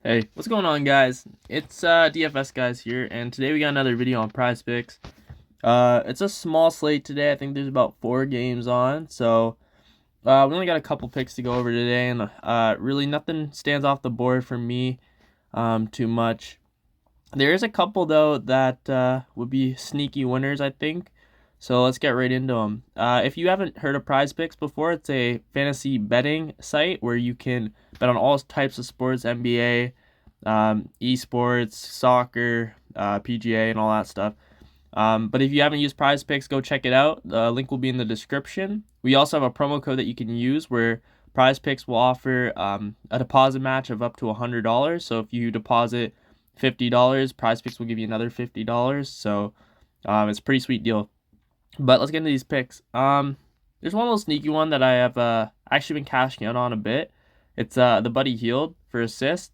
Hey, what's going on, guys? It's DFS guys here, and today we got another video on Prize Picks. It's a small slate today. I think there's about 4 games on, so we only got a couple picks to go over today, and really nothing stands off the board for me too much. There is a couple though that would be sneaky winners, I think. So let's get right into them. If you haven't heard of Prize Picks before, it's a fantasy betting site where you can bet on all types of sports, NBA, esports, soccer, PGA, and all that stuff. But if you haven't used Prize Picks, go check it out. The link will be in the description. We also have a promo code that you can use where Prize Picks will offer a deposit match of up to $100. So if you deposit $50, Prize Picks will give you another $50. So it's a pretty sweet deal. But let's get into these picks. There's one little sneaky one that I have actually been cashing out on a bit. It's the Buddy Hield for assist.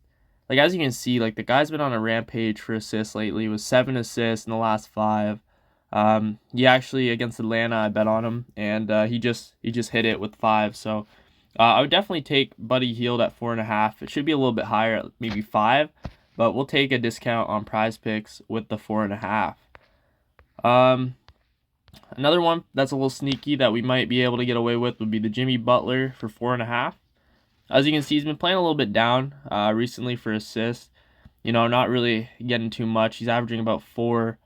Like, as you can see, like, the guy's been on a rampage for assists lately with 7 assists in the last 5. He actually, against Atlanta, I bet on him, and he just hit it with 5. So I would definitely take Buddy Hield at 4.5. It should be a little bit higher, maybe 5, but we'll take a discount on Prize Picks with the 4.5. Another one that's a little sneaky that we might be able to get away with would be the Jimmy Butler for 4.5. As you can see, he's been playing a little bit down recently for assists. Not really getting too much. He's averaging about 4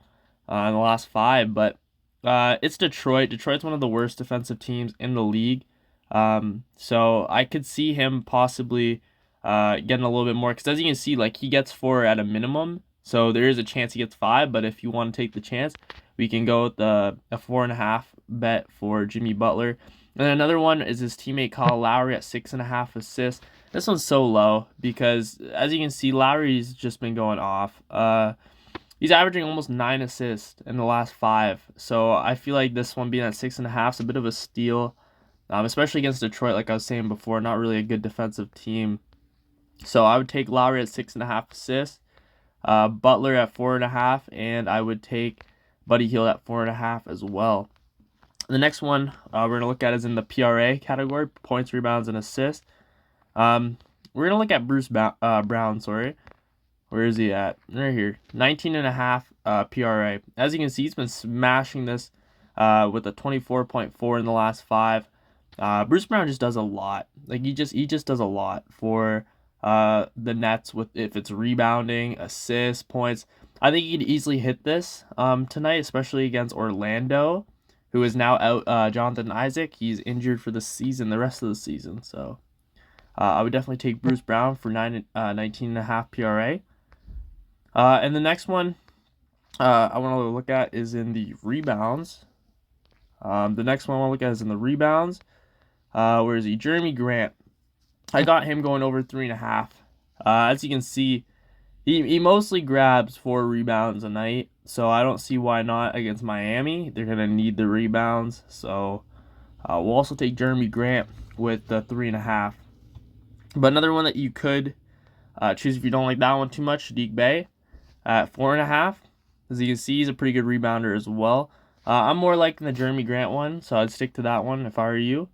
in the last 5, but it's Detroit. Detroit's one of the worst defensive teams in the league. So I could see him possibly getting a little bit more, because as you can see, like, he gets 4 at a minimum. So there is a chance he gets 5, but if you want to take the chance, we can go with a 4.5 bet for Jimmy Butler. And then another one is his teammate Kyle Lowry at 6.5 assists. This one's so low because, as you can see, Lowry's just been going off. He's averaging almost 9 assists in the last 5. So I feel like this one being at 6.5 is a bit of a steal, especially against Detroit, like I was saying before, not really a good defensive team. So I would take Lowry at 6.5 assists, Butler at 4.5, and I would take Buddy Hield at 4.5 as well. The next one we're going to look at is in the PRA category, points, rebounds, and assists. We're going to look at Bruce Brown, sorry. Where is he at? Right here. 19.5 PRA. As you can see, he's been smashing this with a 24.4 in the last 5. Bruce Brown just does a lot. Like, he just does a lot for the Nets, with if it's rebounding, assists, points. I think he could easily hit this tonight, especially against Orlando, who is now out. Jonathan Isaac, he's injured for the season, the rest of the season. So I would definitely take Bruce Brown for 19.5 PRA. And the next one I want to look at is in the rebounds. The next one I want to look at is in the rebounds. Where is he? Jeremy Grant. I got him going over 3.5. As you can see, he mostly grabs 4 rebounds a night, so I don't see why not against Miami. They're going to need the rebounds, so we'll also take Jeremy Grant with the 3.5. But another one that you could choose if you don't like that one too much, Sadiq Bey at 4.5. As you can see, he's a pretty good rebounder as well. I'm more liking the Jeremy Grant one, so I'd stick to that one if I were you.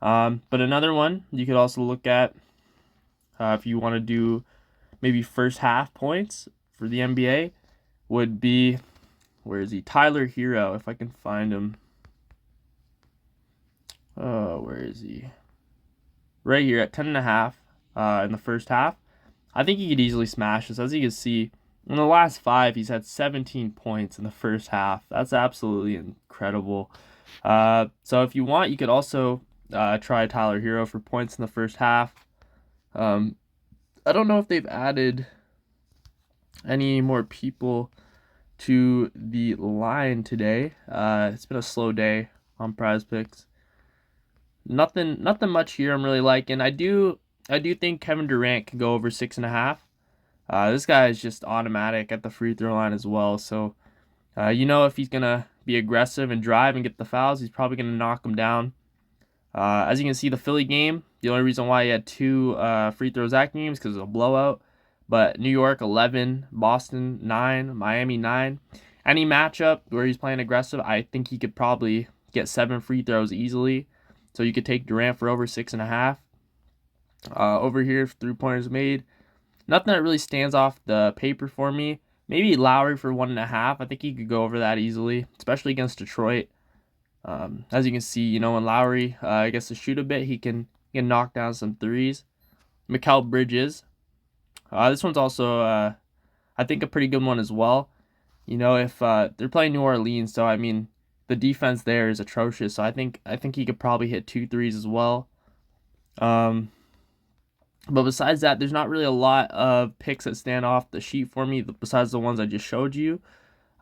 But another one you could also look at if you want to do maybe first half points for the NBA would be, where is he? Tyler Hero, if I can find him. Oh, where is he? Right here at 10.5 in the first half. I think he could easily smash this. As you can see, in the last 5, he's had 17 points in the first half. That's absolutely incredible. So if you want, you could also try Tyler Hero for points in the first half. I don't know if they've added any more people to the line today. It's been a slow day on Prize Picks. Nothing much here I'm really liking. I do think Kevin Durant can go over 6.5. This guy is just automatic at the free throw line as well. So if he's gonna be aggressive and drive and get the fouls, he's probably gonna knock them down. As you can see, the Philly game, the only reason why he had 2 free throws that game is because of a blowout. But New York 11, Boston 9, Miami 9. Any matchup where he's playing aggressive, I think he could probably get 7 free throws easily. So you could take Durant for over 6.5. Over here, 3-pointers made. Nothing that really stands off the paper for me. Maybe Lowry for 1.5. I think he could go over that easily, especially against Detroit. As you can see, you know, when Lowry gets to shoot a bit, he can knock down some threes. Mikal Bridges. This one's also, I think, a pretty good one as well. You know, if they're playing New Orleans, so I mean, the defense there is atrocious. So I think he could probably hit 2 threes as well. But besides that, there's not really a lot of picks that stand off the sheet for me besides the ones I just showed you.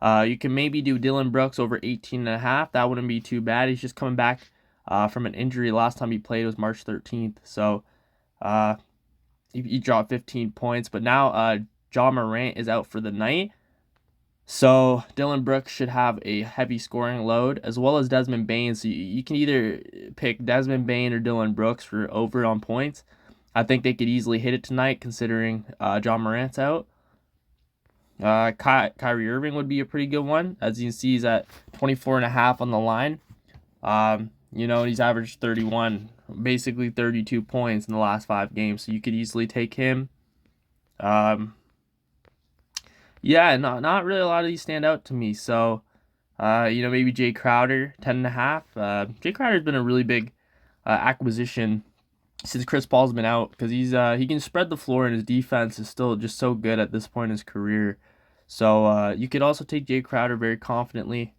You can maybe do Dylan Brooks over 18.5. That wouldn't be too bad. He's just coming back from an injury. Last time he played was March 13th. So he dropped 15 points. But now Ja Morant is out for the night. So Dylan Brooks should have a heavy scoring load, as well as Desmond Bane. So you can either pick Desmond Bane or Dylan Brooks for over on points. I think they could easily hit it tonight, considering Ja Morant's out. Kyrie Irving would be a pretty good one. As you can see, he's at 24.5 on the line. You know, he's averaged 31, basically 32 points in the last 5 games. So you could easily take him. Yeah, not really a lot of these stand out to me. So, you know, maybe Jay Crowder, 10.5. Jay Crowder's been a really big acquisition since Chris Paul's been out, because he can spread the floor, and his defense is still just so good at this point in his career. So you could also take Jay Crowder very confidently.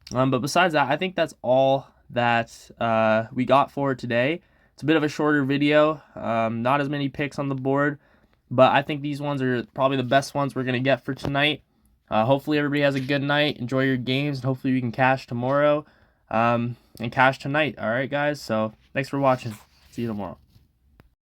But besides that, I think that's all that we got for today. It's a bit of a shorter video, not as many picks on the board, but I think these ones are probably the best ones we're going to get for tonight. Hopefully everybody has a good night. Enjoy your games, and hopefully we can cash tomorrow and cash tonight. All right, guys? So thanks for watching. See you tomorrow.